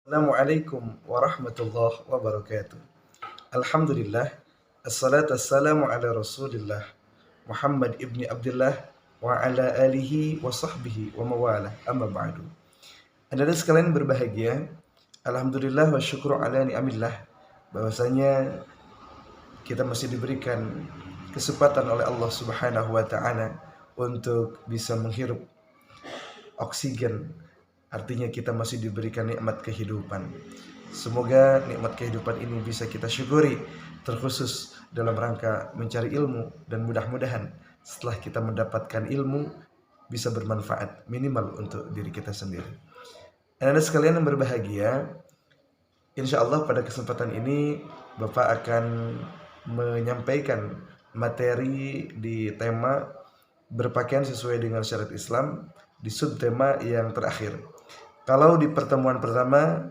Assalamualaikum warahmatullahi wabarakatuh. Alhamdulillah, assalatu wassalamu ala rasulillah Muhammad ibni Abdullah wa ala alihi wa sahbihi wa mawalah amma ba'du. Anda sekalian berbahagia, Alhamdulillah wa syukru ala ni'amillah, bahwasanya kita masih diberikan kesempatan oleh Allah subhanahu wa ta'ala untuk bisa menghirup oksigen. Artinya kita masih diberikan nikmat kehidupan. Semoga nikmat kehidupan ini bisa kita syukuri, terkhusus dalam rangka mencari ilmu, dan mudah-mudahan setelah kita mendapatkan ilmu bisa bermanfaat minimal untuk diri kita sendiri. Dan Anda sekalian yang berbahagia, insya Allah pada kesempatan ini Bapak akan menyampaikan materi di tema berpakaian sesuai dengan syariat Islam di subtema yang terakhir. Kalau di pertemuan pertama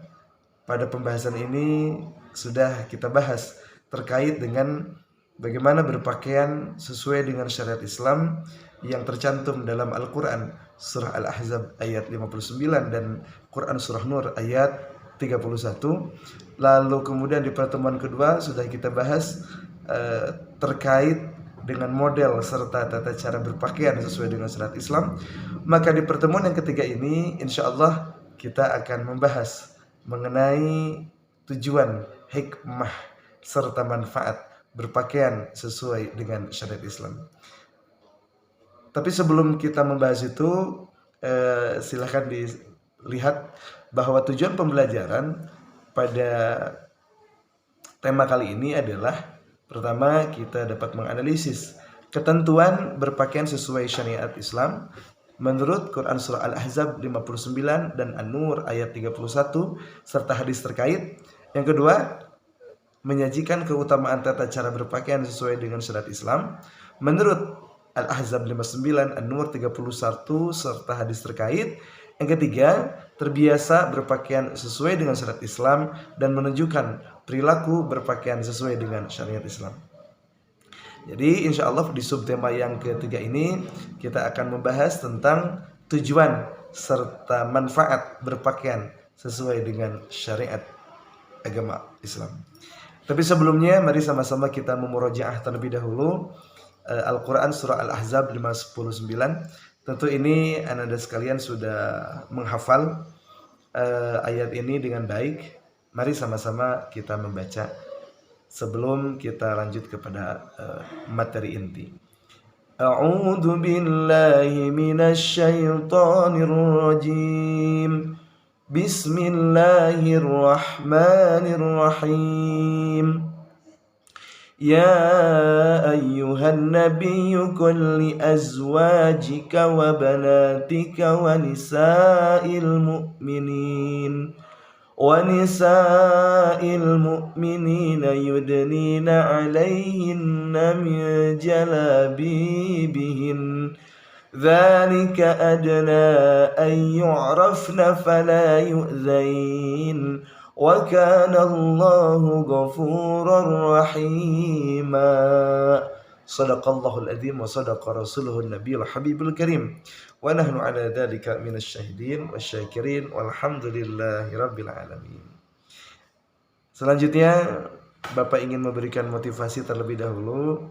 pada pembahasan ini sudah kita bahas terkait dengan bagaimana berpakaian sesuai dengan syariat Islam yang tercantum dalam Al-Quran surah Al-Ahzab ayat 59 dan Quran surah Nur ayat 31. Lalu kemudian di pertemuan kedua sudah kita bahas terkait dengan model serta tata cara berpakaian sesuai dengan syariat Islam. Maka di pertemuan yang ketiga ini insya Allah kita akan membahas mengenai tujuan, hikmah, serta manfaat berpakaian sesuai dengan syariat Islam. Tapi sebelum kita membahas itu, silahkan dilihat bahwa tujuan pembelajaran pada tema kali ini adalah pertama, kita dapat menganalisis ketentuan berpakaian sesuai syariat Islam menurut Quran surah Al-Ahzab 59 dan An-Nur ayat 31 serta hadis terkait. Yang kedua, menyajikan keutamaan tata cara berpakaian sesuai dengan syariat Islam menurut Al-Ahzab 59, An-Nur 31 serta hadis terkait. Yang ketiga, terbiasa berpakaian sesuai dengan syariat Islam dan menunjukkan perilaku berpakaian sesuai dengan syariat Islam. Jadi insya Allah di subtema yang ketiga ini kita akan membahas tentang tujuan serta manfaat berpakaian sesuai dengan syariat agama Islam. Tapi sebelumnya mari sama-sama kita memurojaah terlebih dahulu Al-Quran surah Al-Ahzab 59. Tentu ini Anda sekalian sudah menghafal ayat ini dengan baik. Mari sama-sama kita membaca sebelum kita lanjut kepada materi inti. A'udzu billahi minasy syaithanir rajim. Bismillahirrahmanirrahim. Ya ayyuhan nabiyyu qul li azwajika wa banatika wa nisa'il mu'minin yudnina 'alayhinna min jalabibihin dzalika adna an yu'rafna fala yu'dzain wa kana Allahu ghafurar rahima. Shadaqallahul adzim wa sadaqa rasuluhun nabiyul habibul karim wa nahnu ala dzalika minasy syahidin wasyakirin walhamdulillahi rabbil alamin. Selanjutnya Bapak ingin memberikan motivasi terlebih dahulu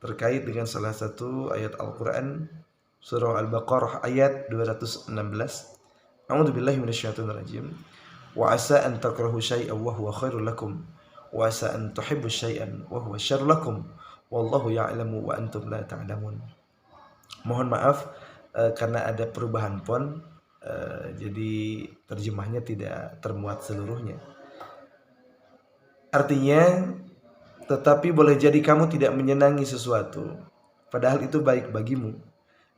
terkait dengan salah satu ayat Al-Quran surah Al-Baqarah ayat 216. A'udzubillahi minasyaitonir rajim. Wa asa an takrahu syai'an wa huwa khairul lakum wa asa an tuhibbu syai'an wa huwa syarrul lakum wallahu ya'lamu wa antum la ta'lamun. Mohon maaf karena ada perubahan font, jadi terjemahnya tidak termuat seluruhnya. Artinya, tetapi boleh jadi kamu tidak menyenangi sesuatu padahal itu baik bagimu,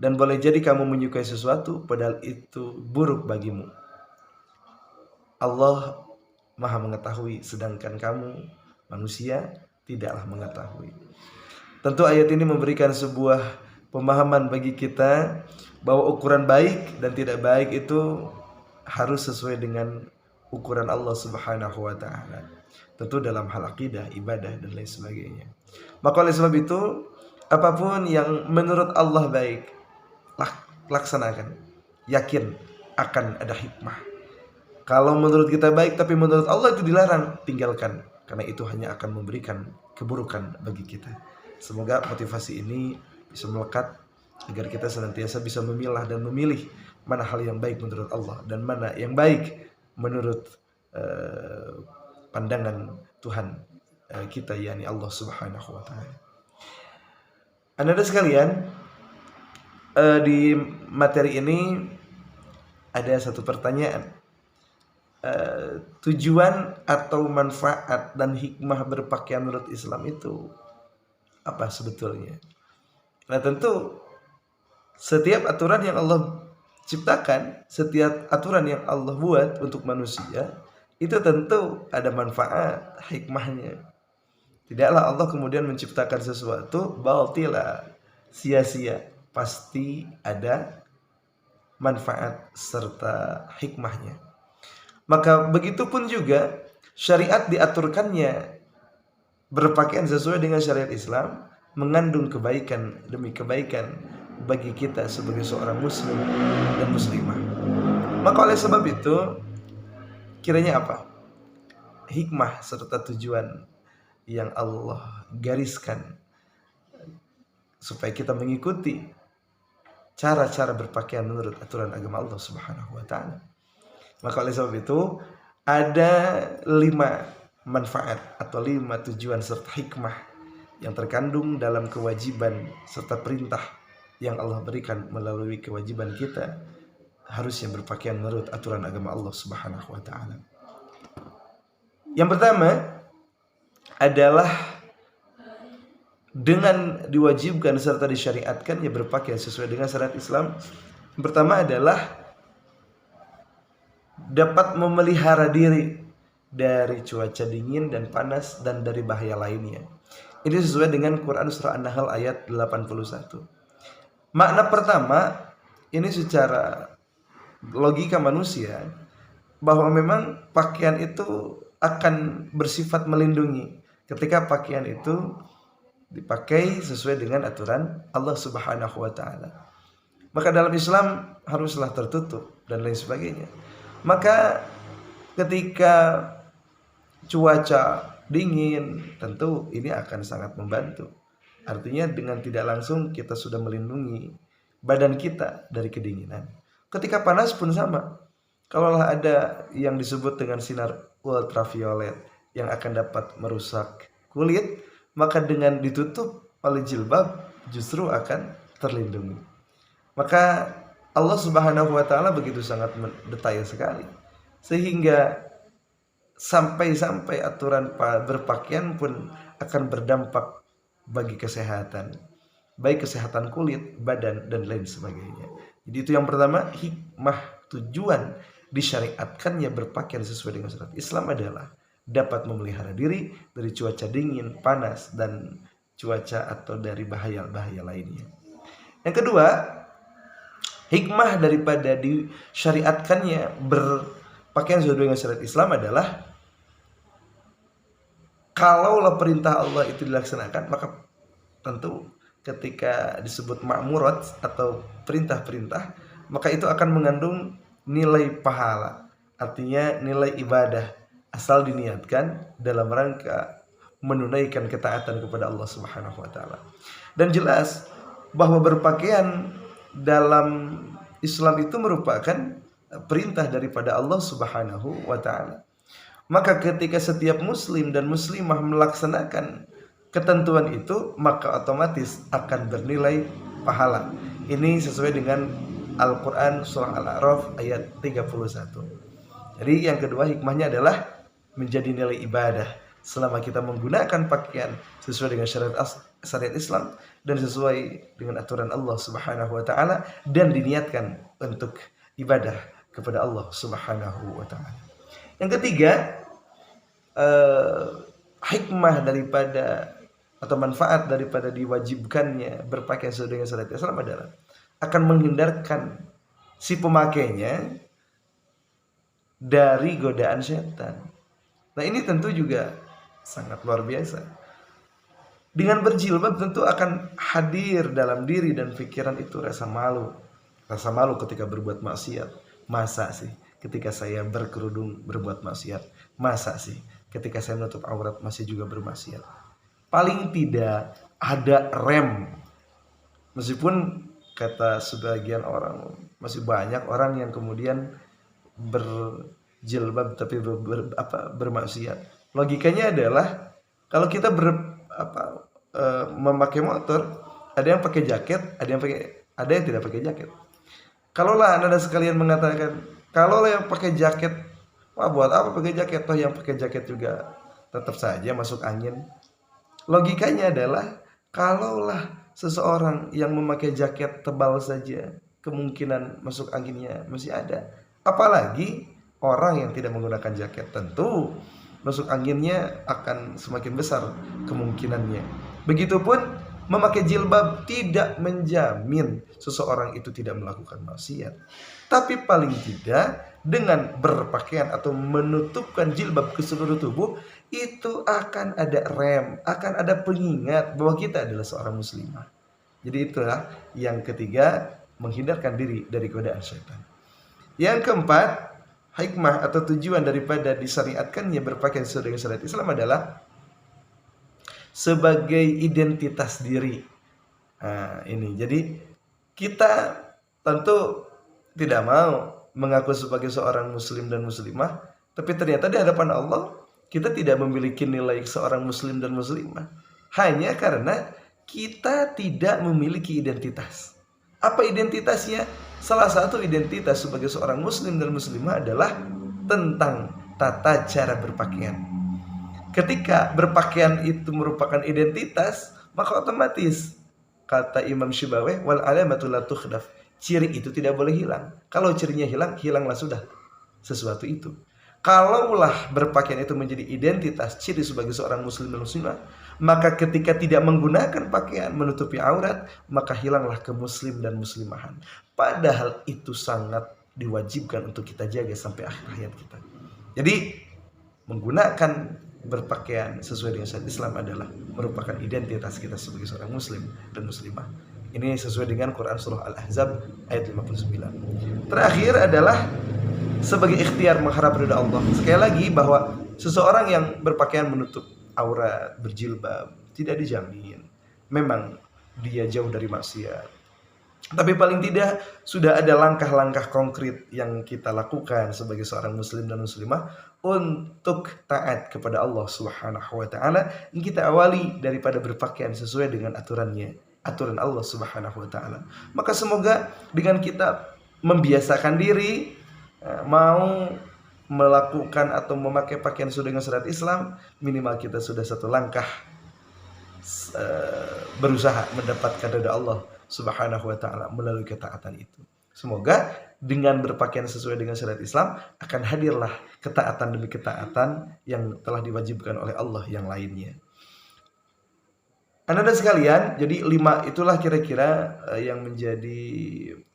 dan boleh jadi kamu menyukai sesuatu padahal itu buruk bagimu. Allah Maha mengetahui, sedangkan kamu manusia tidaklah mengetahui. Tentu ayat ini memberikan sebuah pemahaman bagi kita bahwa ukuran baik dan tidak baik itu harus sesuai dengan ukuran Allah Subhanahu wa taala. Tentu dalam hal akidah, ibadah dan lain sebagainya. Maka oleh sebab itu, apapun yang menurut Allah baik, laksanakan. Yakin akan ada hikmah. Kalau menurut kita baik tapi menurut Allah itu dilarang, tinggalkan, karena itu hanya akan memberikan keburukan bagi kita. Semoga motivasi ini bisa melekat agar kita senantiasa bisa memilah dan memilih mana hal yang baik menurut Allah dan mana yang baik menurut pandangan Tuhan kita, yakni Allah Subhanahu wa taala. Anda sekalian, di materi ini ada satu pertanyaan. Tujuan atau manfaat dan hikmah berpakaian menurut Islam itu apa sebetulnya? Nah, tentu setiap aturan yang Allah ciptakan, setiap aturan yang Allah buat untuk manusia, itu tentu ada manfaat, hikmahnya. Tidaklah Allah kemudian menciptakan sesuatu batila, sia-sia. Pasti ada manfaat serta hikmahnya. Maka begitu pun juga syariat diaturkannya berpakaian sesuai dengan syariat Islam mengandung kebaikan demi kebaikan bagi kita sebagai seorang muslim dan muslimah. Maka oleh sebab itu, kiranya apa? Hikmah serta tujuan yang Allah gariskan supaya kita mengikuti cara-cara berpakaian menurut aturan agama Allah Subhanahu wa taala. Maka oleh sebab itu ada 5 manfaat atau 5 tujuan serta hikmah yang terkandung dalam kewajiban serta perintah yang Allah berikan melalui kewajiban kita harusnya berpakaian menurut aturan agama Allah Subhanahu wa taala. Yang pertama adalah dengan diwajibkan serta disyariatkan ya berpakaian sesuai dengan syariat Islam. Yang pertama adalah dapat memelihara diri dari cuaca dingin dan panas dan dari bahaya lainnya. Ini sesuai dengan Quran surah An-Nahl ayat 81. Makna pertama, ini secara logika manusia, bahwa memang pakaian itu akan bersifat melindungi ketika pakaian itu dipakai sesuai dengan aturan Allah Subhanahu wa taala. Maka dalam Islam haruslah tertutup dan lain sebagainya. Maka ketika cuaca dingin, tentu ini akan sangat membantu. Artinya dengan tidak langsung kita sudah melindungi badan kita dari kedinginan. Ketika panas pun sama. Kalaulah ada yang disebut dengan sinar ultraviolet yang akan dapat merusak kulit, maka dengan ditutup oleh jilbab justru akan terlindungi. Maka Allah Subhanahu wa taala begitu sangat mendetail sekali sehingga sampai aturan berpakaian pun akan berdampak bagi kesehatan, baik kesehatan kulit, badan dan lain sebagainya. Jadi itu yang pertama, hikmah tujuan disyariatkannya berpakaian sesuai dengan syariat Islam adalah dapat memelihara diri dari cuaca dingin, panas dan cuaca atau dari bahaya-bahaya lainnya. Yang kedua, hikmah daripada disyariatkannya berpakaian sesuai dengan syariat Islam adalah kalaulah perintah Allah itu dilaksanakan, maka tentu ketika disebut ma'murat atau perintah-perintah, maka itu akan mengandung nilai pahala, artinya nilai ibadah asal diniatkan dalam rangka menunaikan ketaatan kepada Allah Subhanahu wa taala. Dan jelas bahwa berpakaian dalam Islam itu merupakan perintah daripada Allah Subhanahu wa taala. Maka ketika setiap muslim dan muslimah melaksanakan ketentuan itu, maka otomatis akan bernilai pahala. Ini sesuai dengan Al-Quran surah Al-A'raf ayat 31. Jadi yang kedua hikmahnya adalah menjadi nilai ibadah selama kita menggunakan pakaian sesuai dengan syariat Islam dan sesuai dengan aturan Allah Subhanahu wa taala dan diniatkan untuk ibadah kepada Allah Subhanahu wa taala. Yang ketiga, hikmah daripada atau manfaat daripada diwajibkannya berpakaian sesuai dengan syariat Islam adalah akan menghindarkan si pemakainya dari godaan setan. Nah, ini tentu juga sangat luar biasa. Dengan berjilbab tentu akan hadir dalam diri dan pikiran itu rasa malu. Rasa malu ketika berbuat maksiat. Masa sih ketika saya berkerudung berbuat maksiat? Masa sih ketika saya menutup aurat masih juga bermaksiat? Paling tidak ada rem. Meskipun kata sebagian orang masih banyak orang yang kemudian berjilbab tapi bermaksiat. Logikanya adalah kalau kita memakai motor, ada yang pakai jaket, ada yang tidak pakai jaket. Kalaulah Anda sekalian mengatakan, kalau yang pakai jaket, wah buat apa pakai jaket? Toh yang pakai jaket juga tetap saja masuk angin. Logikanya adalah, kalaulah seseorang yang memakai jaket tebal saja, kemungkinan masuk anginnya masih ada. Apalagi orang yang tidak menggunakan jaket, tentu masuk anginnya akan semakin besar kemungkinannya. Begitupun memakai jilbab tidak menjamin seseorang itu tidak melakukan maksiat. Tapi paling tidak dengan berpakaian atau menutupkan jilbab ke seluruh tubuh, itu akan ada rem, akan ada pengingat bahwa kita adalah seorang muslimah. Jadi itulah yang ketiga, menghindarkan diri dari godaan syaitan. Yang keempat, hikmah atau tujuan daripada disyariatkannya berpakaian sesuai dengan syariat Islam adalah sebagai identitas diri. Nah, ini jadi kita tentu tidak mau mengaku sebagai seorang muslim dan muslimah, tapi ternyata di hadapan Allah kita tidak memiliki nilai seorang muslim dan muslimah hanya karena kita tidak memiliki identitas. Apa identitasnya? Salah satu identitas sebagai seorang muslim dan muslimah adalah tentang tata cara berpakaian. Ketika berpakaian itu merupakan identitas, maka otomatis kata Imam Syibawih, wal alamatu la tukhdaf, ciri itu tidak boleh hilang. Kalau cirinya hilang, hilanglah sudah sesuatu itu. Kalaulah berpakaian itu menjadi identitas ciri sebagai seorang muslim dan muslimah, maka ketika tidak menggunakan pakaian menutupi aurat, maka hilanglah kemuslim dan muslimahan. Padahal itu sangat diwajibkan untuk kita jaga sampai akhir hayat kita. Jadi menggunakan berpakaian sesuai dengan syariat Islam adalah merupakan identitas kita sebagai seorang muslim dan muslimah. Ini sesuai dengan Quran surah Al-Ahzab ayat 59. Terakhir adalah sebagai ikhtiar mengharap ridha Allah. Sekali lagi bahwa seseorang yang berpakaian menutup aurat, berjilbab, tidak dijamin memang dia jauh dari maksiat. Tapi paling tidak sudah ada langkah-langkah konkret yang kita lakukan sebagai seorang muslim dan muslimah untuk taat kepada Allah Subhanahu wa taala. Yang kita awali daripada berpakaian sesuai dengan aturannya, aturan Allah Subhanahu wa taala. Maka semoga dengan kita membiasakan diri mau melakukan atau memakai pakaian sesuai dengan syariat Islam, minimal kita sudah satu langkah berusaha mendapatkan ridha Allah Subhanahu wa taala melalui ketaatan itu. Semoga dengan berpakaian sesuai dengan syariat Islam akan hadirlah ketaatan demi ketaatan yang telah diwajibkan oleh Allah yang lainnya. Anda sekalian, jadi 5 itulah kira-kira yang menjadi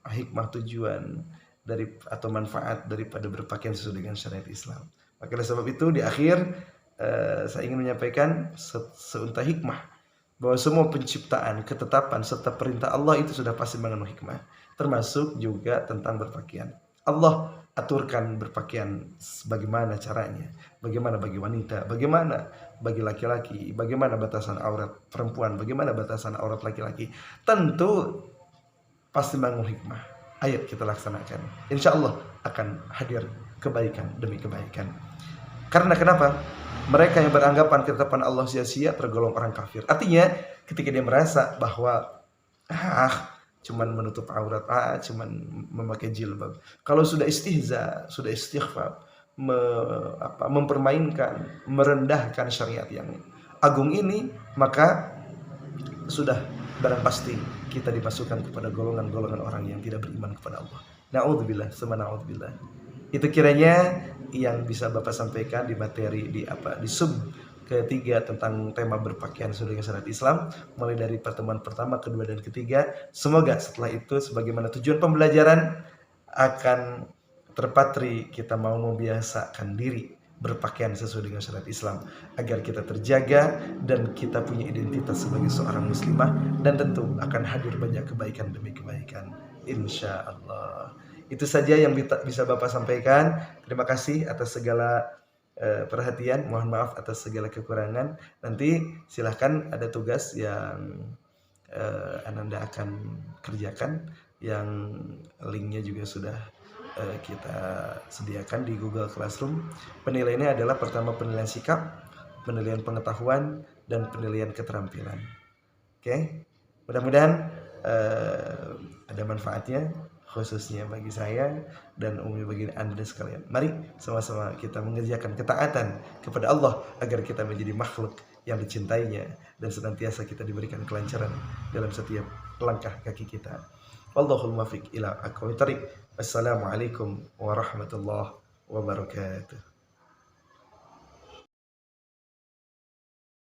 hikmah tujuan dari atau manfaat daripada berpakaian sesuai dengan syariat Islam. Maka oleh sebab itu di akhir saya ingin menyampaikan seunta hikmah bahwa semua penciptaan, ketetapan serta perintah Allah itu sudah pasti mengandung hikmah, termasuk juga tentang berpakaian. Allah aturkan berpakaian bagaimana caranya, bagaimana bagi wanita, bagaimana bagi laki-laki, bagaimana batasan aurat perempuan, bagaimana batasan aurat laki-laki. Tentu pasti mengandung hikmah. Ayo kita laksanakan. Insya Allah akan hadir kebaikan demi kebaikan. Karena kenapa? Mereka yang beranggapan ketetapan Allah sia-sia tergolong orang kafir. Artinya ketika dia merasa bahwa cuman menutup aurat, cuman memakai jilbab. Kalau sudah istihza, sudah istighfar, mempermainkan, merendahkan syariat yang agung ini, maka sudah barang pasti kita dimasukkan kepada golongan-golongan orang yang tidak beriman kepada Allah. Na'udzubillah, na'udzubillah. Itu kiranya yang bisa Bapak sampaikan di materi di sub ketiga tentang tema berpakaian sesuai dengan syariat Islam, mulai dari pertemuan pertama, kedua dan ketiga. Semoga setelah itu sebagaimana tujuan pembelajaran akan terpatri kita mau membiasakan diri berpakaian sesuai dengan syariat Islam agar kita terjaga dan kita punya identitas sebagai seorang muslimah, dan tentu akan hadir banyak kebaikan demi kebaikan insyaallah. Itu saja yang bisa Bapak sampaikan. Terima kasih atas segala perhatian. Mohon maaf atas segala kekurangan. Nanti silahkan ada tugas yang Ananda akan kerjakan, yang linknya juga sudah kita sediakan di Google Classroom. Penilaiannya adalah pertama penilaian sikap, penilaian pengetahuan, dan penilaian keterampilan. Oke, mudah-mudahan ada manfaatnya, khususnya bagi saya dan umumnya bagi Anda sekalian. Mari sama-sama kita mengerjakan ketaatan kepada Allah agar kita menjadi makhluk yang dicintainya dan senantiasa kita diberikan kelancaran dalam setiap langkah kaki kita. Wallahul muwaffiq ila aqwamit thoriq. Assalamualaikum warahmatullahi wabarakatuh.